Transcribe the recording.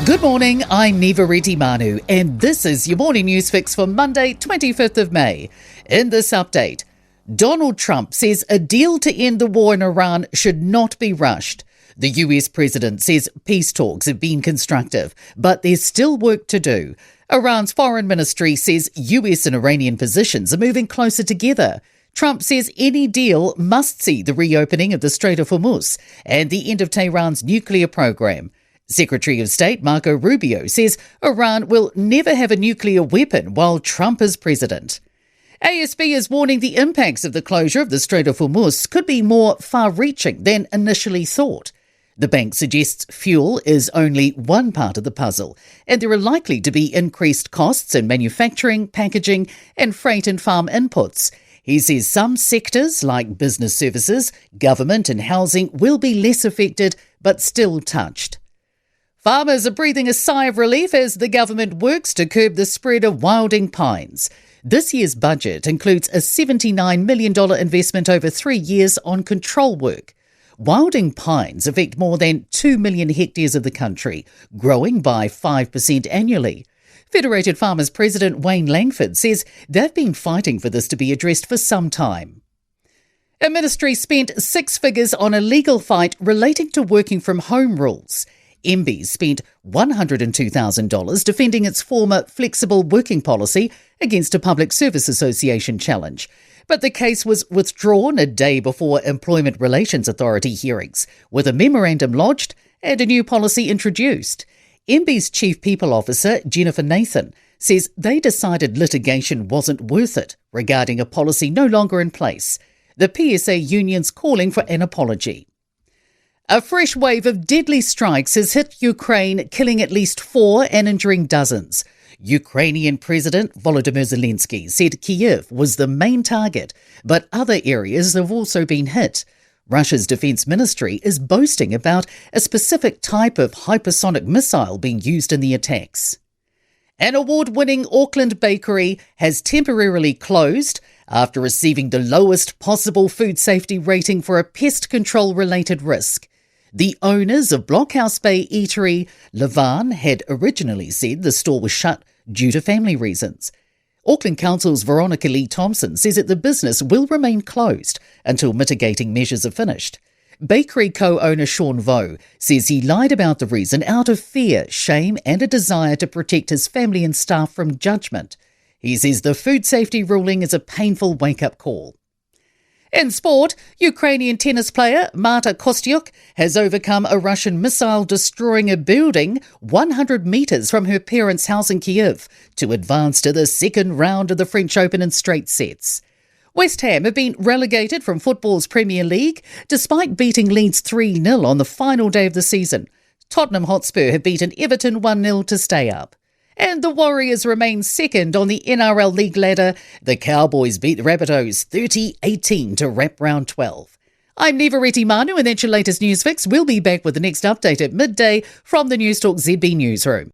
Good morning, I'm Nivareti Manu, and this is your morning news fix for Monday, 25th of May. In this update, Donald Trump says a deal to end the war in Iran should not be rushed. The US president says peace talks have been constructive, but there's still work to do. Iran's foreign ministry says US and Iranian positions are moving closer together. Trump says any deal must see the reopening of the Strait of Hormuz and the end of Tehran's nuclear program. Secretary of State Marco Rubio says Iran will never have a nuclear weapon while Trump is president. ASB is warning the impacts of the closure of the Strait of Hormuz could be more far-reaching than initially thought. The bank suggests fuel is only one part of the puzzle, and there are likely to be increased costs in manufacturing, packaging, and freight and farm inputs. He says some sectors, like business services, government and housing, will be less affected but still touched. Farmers are breathing a sigh of relief as the government works to curb the spread of wilding pines. This year's budget includes a $79 million investment over 3 years on control work. Wilding pines affect more than 2 million hectares of the country, growing by 5% annually. Federated Farmers President Wayne Langford says they've been fighting for this to be addressed for some time. A ministry spent six figures on a legal fight relating to working from home rules. MBs spent $102,000 defending its former flexible working policy against a Public Service Association challenge. But the case was withdrawn a day before Employment Relations Authority hearings, with a memorandum lodged and a new policy introduced. MB's Chief People Officer, Jennifer Nathan, says they decided litigation wasn't worth it regarding a policy no longer in place. The PSA union's calling for an apology. A fresh wave of deadly strikes has hit Ukraine, killing at least 4 and injuring dozens. Ukrainian President Volodymyr Zelensky said Kyiv was the main target, but other areas have also been hit. Russia's defense ministry is boasting about a specific type of hypersonic missile being used in the attacks. An award-winning Auckland bakery has temporarily closed after receiving the lowest possible food safety rating for a pest control-related risk. The owners of Blockhouse Bay Eatery, Levan, had originally said the store was shut due to family reasons. Auckland Council's Veronica Lee Thompson says that the business will remain closed until mitigating measures are finished. Bakery co-owner Sean Vo says he lied about the reason out of fear, shame and a desire to protect his family and staff from judgment. He says the food safety ruling is a painful wake-up call. In sport, Ukrainian tennis player Marta Kostyuk has overcome a Russian missile destroying a building 100 metres from her parents' house in Kyiv to advance to the second round of the French Open in straight sets. West Ham have been relegated from football's Premier League despite beating Leeds 3-0 on the final day of the season. Tottenham Hotspur have beaten Everton 1-0 to stay up. And the Warriors remain second on the NRL League ladder. The Cowboys beat the Rabbitohs 30-18 to wrap round 12. I'm Nivareti Manu, and that's your latest news fix. We'll be back with the next update at midday from the Newstalk ZB newsroom.